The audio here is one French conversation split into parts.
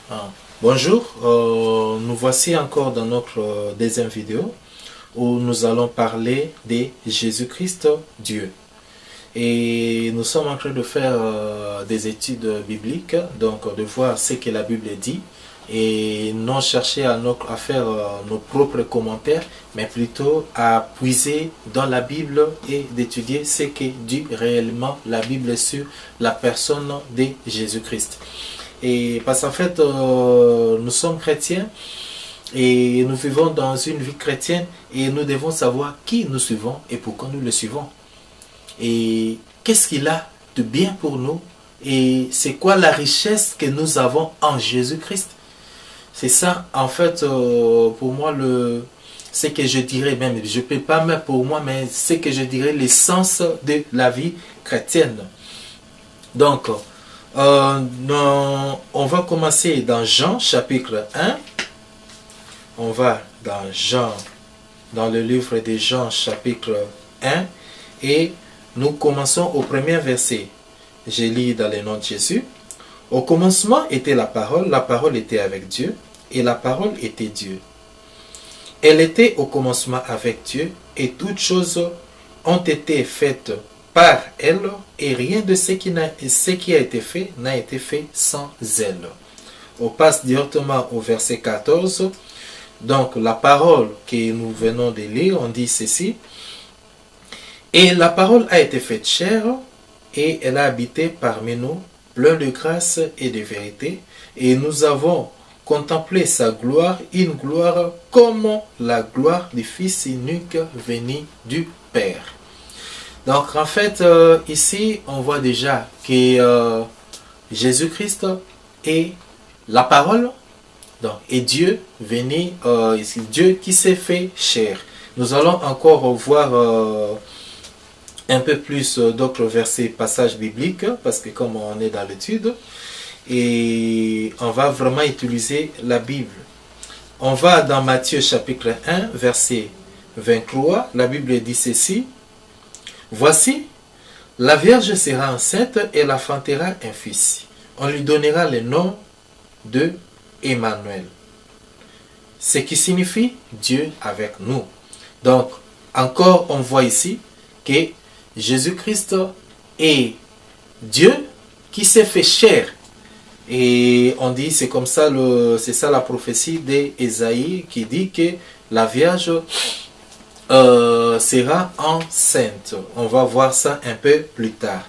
Ah, bonjour, nous voici encore dans notre deuxième vidéo où nous allons parler de Jésus-Christ, Dieu. Et nous sommes en train de faire des études bibliques, donc de voir ce que la Bible dit et non chercher à faire nos propres commentaires, mais plutôt à puiser dans la Bible et d'étudier ce que dit réellement la Bible sur la personne de Jésus-Christ. Et parce qu'en fait, nous sommes chrétiens et nous vivons dans une vie chrétienne et nous devons savoir qui nous suivons et pourquoi nous le suivons. Et qu'est-ce qu'il a de bien pour nous et c'est quoi la richesse que nous avons en Jésus-Christ. C'est ça, en fait, pour moi, ce que je dirais, même, je ne peux pas mettre pour moi, mais ce que je dirais l'essence de la vie chrétienne. Donc, on va commencer dans Jean chapitre 1. On va dans Jean, dans le livre de Jean chapitre 1 et nous commençons au premier verset. Je lis dans le nom de Jésus. Au commencement était la parole était avec Dieu et la parole était Dieu. Elle était au commencement avec Dieu et toutes choses ont été faites par elle et rien de ce qui a été fait n'a été fait sans elle. On passe directement au verset 14. Donc la parole que nous venons de lire, on dit ceci. Et la parole a été faite chair et elle a habité parmi nous, plein de grâce et de vérité. Et nous avons contemplé sa gloire, une gloire comme la gloire du Fils unique venu du Père. Donc en fait, ici, on voit déjà que Jésus-Christ est la parole, donc, et Dieu venu, Dieu qui s'est fait chair. Nous allons encore voir un peu plus d'autres versets, passages bibliques, parce que comme on est dans l'étude, et on va vraiment utiliser la Bible. On va dans Matthieu chapitre 1, verset 23, la Bible dit ceci. Voici, la Vierge sera enceinte et elle enfantera un fils. On lui donnera le nom de Emmanuel. Ce qui signifie Dieu avec nous. Donc, encore on voit ici que Jésus-Christ est Dieu qui s'est fait chair. Et on dit, c'est comme ça, c'est ça la prophétie d'Ésaïe qui dit que la Vierge sera enceinte. On va voir ça un peu plus tard.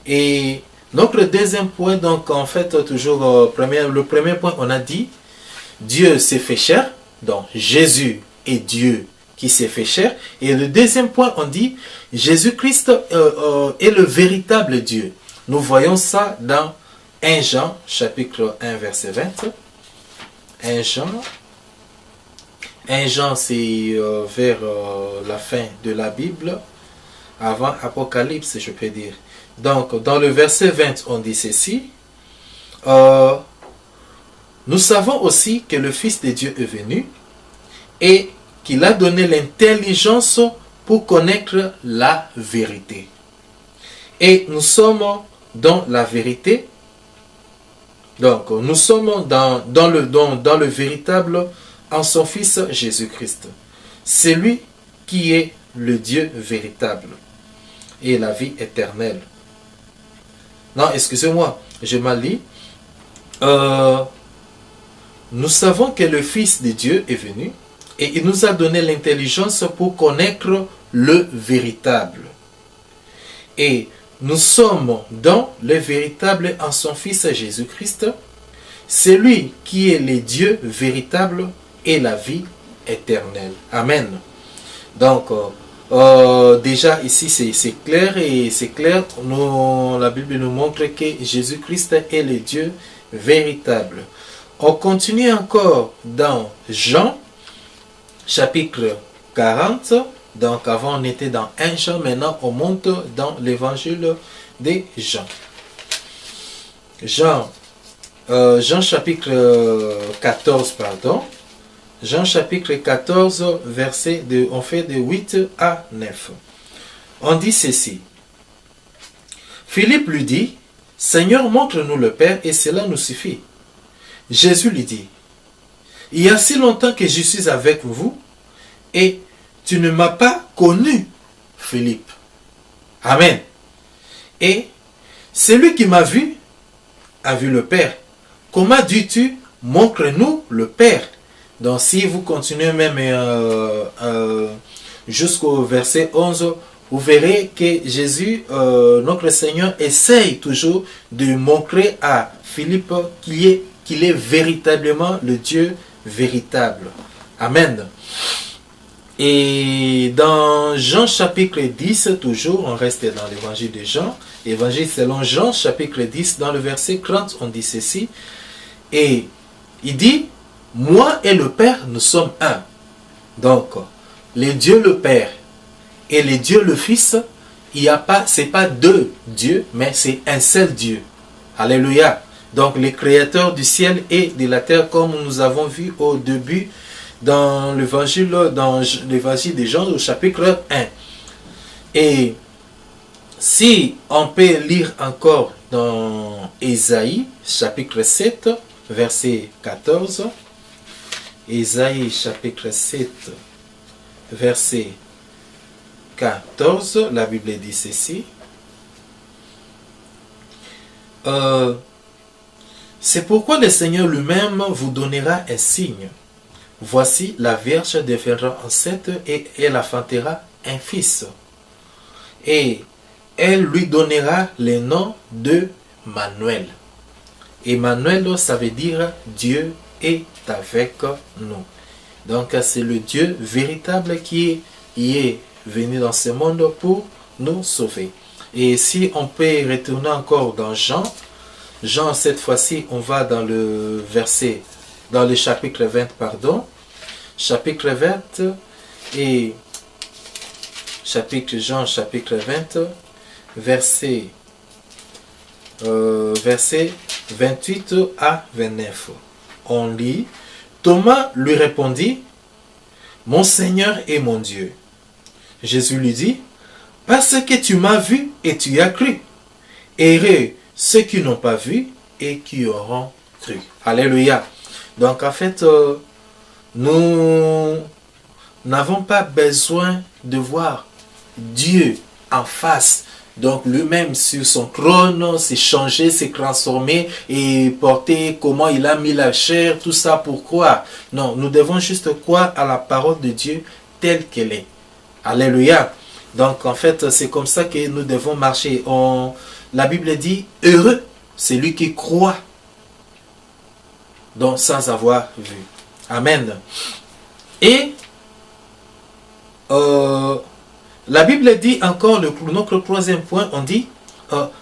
Et notre deuxième point, donc en fait, toujours le premier point, on a dit Dieu s'est fait chair. Donc Jésus est Dieu qui s'est fait chair. Et le deuxième point, on dit Jésus-Christ est le véritable Dieu. Nous voyons ça dans 1 Jean, chapitre 1, verset 20. 1 Jean. 1 Jean, c'est vers la fin de la Bible, avant Apocalypse, je peux dire. Donc, dans le verset 20, on dit ceci. Nous savons aussi que le Fils de Dieu est venu et qu'il a donné l'intelligence pour connaître la vérité. Et nous sommes dans la vérité. Donc, nous sommes dans le véritable en son Fils Jésus-Christ. C'est lui qui est le Dieu véritable et la vie éternelle. Non, excusez-moi, je mal lis. Nous savons que le Fils de Dieu est venu et il nous a donné l'intelligence pour connaître le véritable. Et nous sommes dans le véritable en son Fils Jésus-Christ. C'est lui qui est le Dieu véritable et la vie éternelle. Amen. Donc, déjà ici c'est clair et c'est clair. La Bible nous montre que Jésus-Christ est le Dieu véritable. On continue encore dans Jean, chapitre 40. Donc avant on était dans 1 Jean, maintenant on monte dans l'évangile de Jean. Jean chapitre 14, pardon. Jean chapitre 14, verset on fait de 8 à 9. On dit ceci. Philippe lui dit, Seigneur, montre-nous le Père et cela nous suffit. Jésus lui dit, il y a si longtemps que je suis avec vous et tu ne m'as pas connu, Philippe. Amen. Et celui qui m'a vu a vu le Père. Comment dis-tu, montre-nous le Père? Donc si vous continuez même jusqu'au verset 11, vous verrez que Jésus, notre Seigneur, essaye toujours de montrer à Philippe qu'il est véritablement le Dieu véritable. Amen. Et dans Jean chapitre 10, toujours, on reste dans l'évangile de Jean, évangile selon Jean chapitre 10, dans le verset 30, on dit ceci, et il dit, moi et le Père, nous sommes un. Donc, le Dieu le Père et le Dieu le Fils, il n'y a pas, c'est pas deux dieux, mais c'est un seul Dieu. Alléluia. Donc, le Créateur du ciel et de la terre, comme nous avons vu au début, dans l'évangile de Jean au chapitre 1. Et si on peut lire encore dans Ésaïe chapitre 7 verset 14, Ésaïe chapitre 7 verset 14, la Bible dit ceci, c'est pourquoi le Seigneur lui-même vous donnera un signe. Voici, la Vierge deviendra enceinte et elle enfantera un fils. Et elle lui donnera le nom de Manuel. Emmanuel, ça veut dire Dieu est avec nous. Donc c'est le Dieu véritable qui est venu dans ce monde pour nous sauver. Et si on peut retourner encore dans Jean, cette fois-ci, on va dans le verset, dans le chapitre 20, pardon. Chapitre 20 et Jean chapitre 20, verset 28 à 29. On lit, Thomas lui répondit, mon Seigneur et mon Dieu. Jésus lui dit, parce que tu m'as vu et tu as cru. Heureux ceux qui n'ont pas vu et qui auront cru. Alléluia. Donc en fait, nous n'avons pas besoin de voir Dieu en face. Donc lui-même sur son trône s'est changé, s'est transformé et porté comment il a mis la chair, tout ça pour croire. Non, nous devons juste croire à la parole de Dieu telle qu'elle est. Alléluia. Donc en fait, c'est comme ça que nous devons marcher. La Bible dit, heureux, c'est lui qui croit, donc sans avoir vu. Amen. Et la Bible dit encore, notre troisième point, on dit,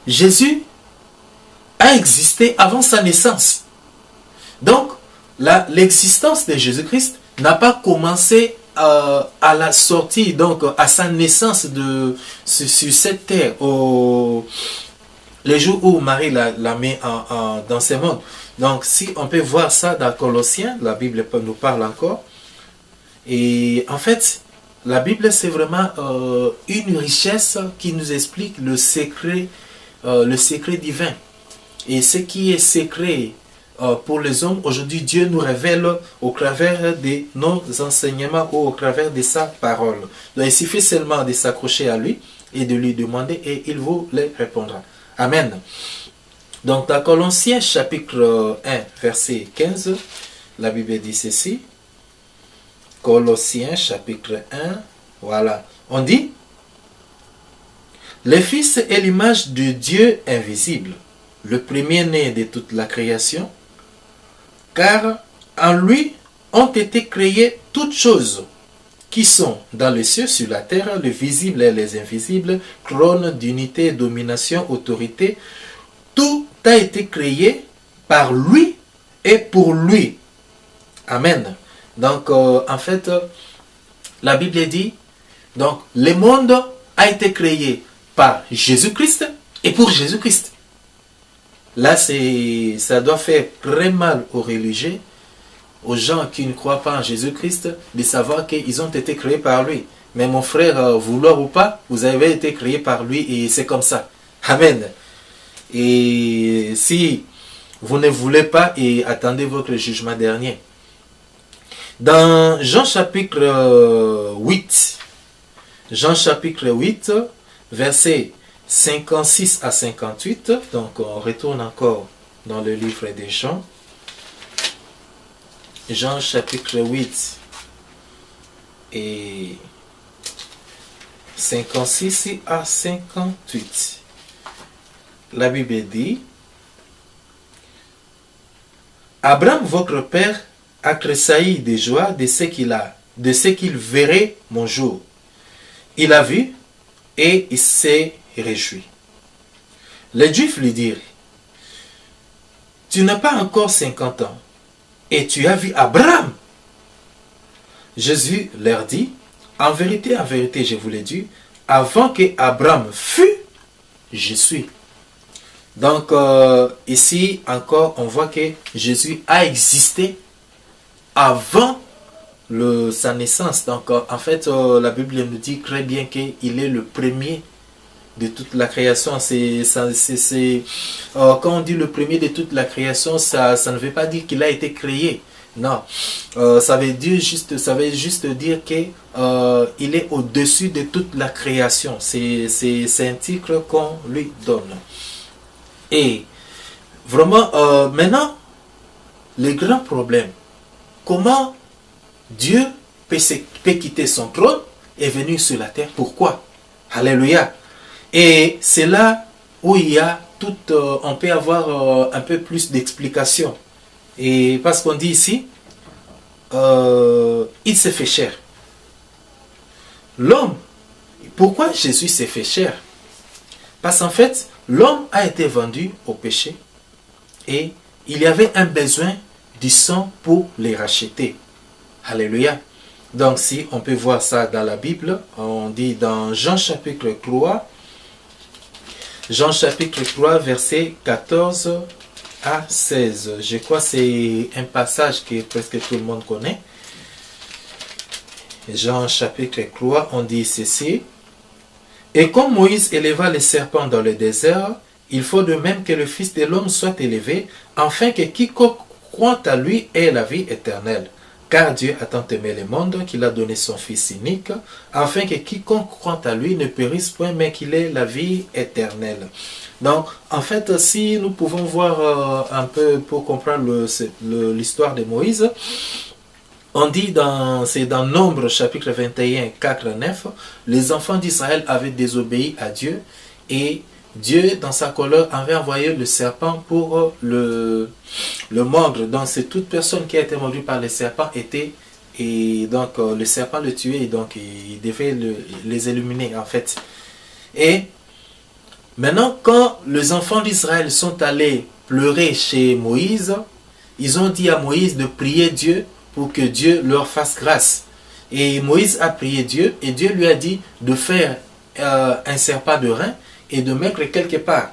Jésus a existé avant sa naissance. Donc, l'existence de Jésus-Christ n'a pas commencé à la sortie, donc à sa naissance sur cette terre, le jour où Marie l'a mis dans ce monde. Donc, si on peut voir ça dans Colossiens, la Bible nous parle encore. Et en fait, la Bible, c'est vraiment une richesse qui nous explique le secret divin. Et ce qui est secret pour les hommes, aujourd'hui, Dieu nous révèle au travers de nos enseignements ou au travers de sa parole. Donc, il suffit seulement de s'accrocher à lui et de lui demander et il vous les répondra. Amen. Donc, dans Colossiens chapitre 1, verset 15, la Bible dit ceci. Colossiens chapitre 1, voilà. On dit, le Fils est l'image de Dieu invisible, le premier-né de toute la création, car en lui ont été créées toutes choses qui sont dans les cieux, sur la terre, les visibles et les invisibles, trône, d'unité, domination, autorité. Tout a été créé par lui et pour lui. Amen. Donc, en fait, la Bible dit, donc, le monde a été créé par Jésus-Christ et pour Jésus-Christ. Là, ça doit faire très mal aux religieux, aux gens qui ne croient pas en Jésus-Christ, de savoir qu'ils ont été créés par lui. Mais mon frère, vouloir ou pas, vous avez été créés par lui et c'est comme ça. Amen. Et si Vous ne voulez pas et attendez votre jugement dernier. Dans Jean chapitre 8, Jean chapitre 8, versets 56 à 58, donc on retourne encore dans le livre des Jean. Jean chapitre 8 et 56 à 58. La Bible dit: Abraham, votre père, a tressailli de joie de ce qu'il verrait mon jour. Il a vu et il s'est réjoui. Les Juifs lui dirent: Tu n'as pas encore 50 ans et tu as vu Abraham. Jésus leur dit: en vérité, je vous l'ai dit, avant que Abraham fût, je suis. Donc ici encore, on voit que Jésus a existé avant sa naissance. Donc en fait, la Bible nous dit très bien qu'il est le premier de toute la création. Quand on dit le premier de toute la création, ça ne veut pas dire qu'il a été créé. Non, ça veut juste dire qu'il est au-dessus de toute la création. C'est un titre qu'on lui donne. Et vraiment, maintenant, le grand problème, comment Dieu peut quitter son trône et venir sur la terre? Pourquoi? Alléluia. Et c'est là où il y a on peut avoir un peu plus d'explications. Et parce qu'on dit ici, il s'est fait chair. L'homme, pourquoi Jésus s'est fait chair? Parce qu'en fait, l'homme a été vendu au péché et il y avait un besoin du sang pour les racheter. Alléluia. Donc si on peut voir ça dans la Bible, on dit dans Jean chapitre 3, Jean chapitre 3, verset 14 à 16. Je crois que c'est un passage que presque tout le monde connaît. Jean chapitre 3, on dit ceci: Et comme Moïse éleva les serpents dans le désert, il faut de même que le Fils de l'homme soit élevé, afin que quiconque croit à lui ait la vie éternelle. Car Dieu a tant aimé le monde qu'il a donné son Fils unique, afin que quiconque croit à lui ne périsse point, mais qu'il ait la vie éternelle. Donc, en fait, si nous pouvons voir un peu pour comprendre l'histoire de Moïse, on dit c'est dans Nombre chapitre 21, 4 à 9, les enfants d'Israël avaient désobéi à Dieu et Dieu, dans sa colère, avait envoyé le serpent pour le mordre. Donc, c'est toute personne qui a été mordue par le serpent et donc le serpent le tuait et donc il devait les éliminer en fait. Et maintenant, quand les enfants d'Israël sont allés pleurer chez Moïse, ils ont dit à Moïse de prier Dieu pour que Dieu leur fasse grâce. Et Moïse a prié Dieu et Dieu lui a dit de faire un serpent de rein et de mettre quelque part.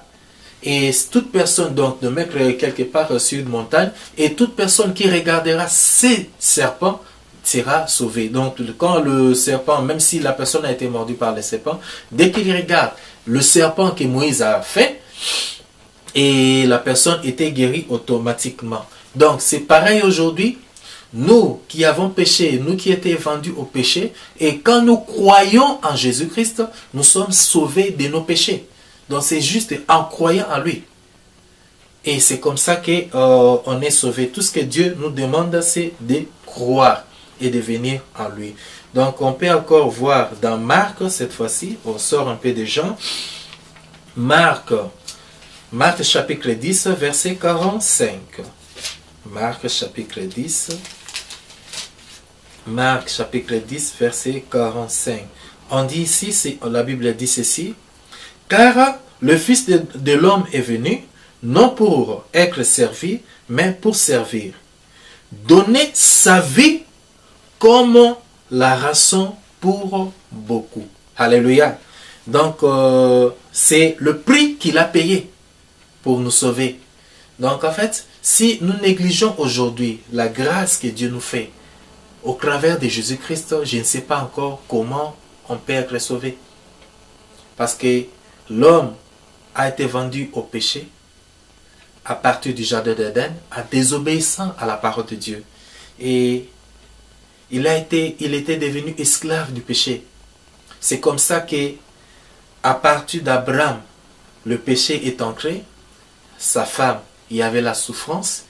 Et toute personne donc de mettre quelque part sur une montagne et toute personne qui regardera ces serpents sera sauvée. Donc quand le serpent, même si la personne a été mordue par le serpent, dès qu'il regarde le serpent que Moïse a fait, et la personne était guérie automatiquement. Donc c'est pareil aujourd'hui. Nous qui avons péché, nous qui étions vendus au péché, et quand nous croyons en Jésus-Christ, nous sommes sauvés de nos péchés. Donc c'est juste en croyant en lui. Et c'est comme ça qu'on est sauvé. Tout ce que Dieu nous demande, c'est de croire et de venir en lui. Donc on peut encore voir dans Marc, cette fois-ci, on sort un peu de Jean. Marc chapitre 10, verset 45. Marc chapitre 10. Marc chapitre 10, verset 45. On dit ici, la Bible dit ceci: Car le Fils de l'homme est venu, non pour être servi, mais pour servir. Donner sa vie comme la rançon pour beaucoup. Alléluia. Donc, c'est le prix qu'il a payé pour nous sauver. Donc, en fait, si nous négligeons aujourd'hui la grâce que Dieu nous fait, au travers de Jésus-Christ, je ne sais pas encore comment on peut être sauvé. Parce que l'homme a été vendu au péché. à partir du jardin d'Éden en désobéissant à la parole de Dieu. Et il était devenu esclave du péché. C'est comme ça que, à partir d'Abraham, le péché est entré. Sa femme, il y avait la souffrance.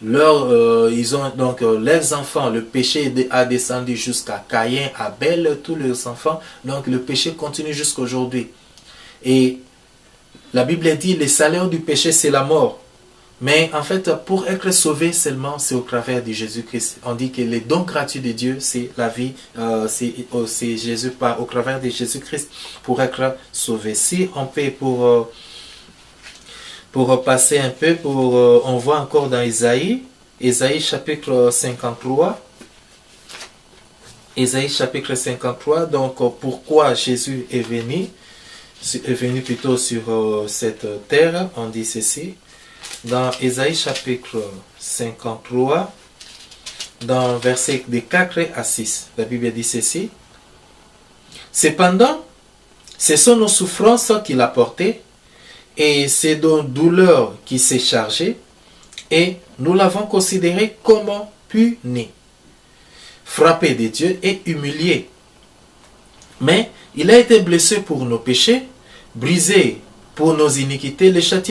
Leurs enfants, le péché a descendu jusqu'à Caïn, Abel, tous leurs enfants. Donc le péché continue jusqu'à aujourd'hui. Et la Bible dit, le salaire du péché, c'est la mort. Mais en fait, pour être sauvé seulement, c'est au travers de Jésus-Christ. On dit que le don gratuit de Dieu, c'est la vie, c'est Jésus, au travers de Jésus-Christ, pour être sauvé. Si on peut, pour passer un peu, on voit encore dans Isaïe chapitre 53. Isaïe chapitre 53, donc pourquoi Jésus est venu plutôt sur cette terre, on dit ceci. Dans Isaïe chapitre 53, dans versets de 4 à 6, la Bible dit ceci. Cependant, ce sont nos souffrances qu'il a portées, et c'est nos douleurs qui s'est chargé, et nous l'avons considéré comme puni, frappé de Dieu et humilié. Mais il a été blessé pour nos péchés, brisé pour nos iniquités, le châtiment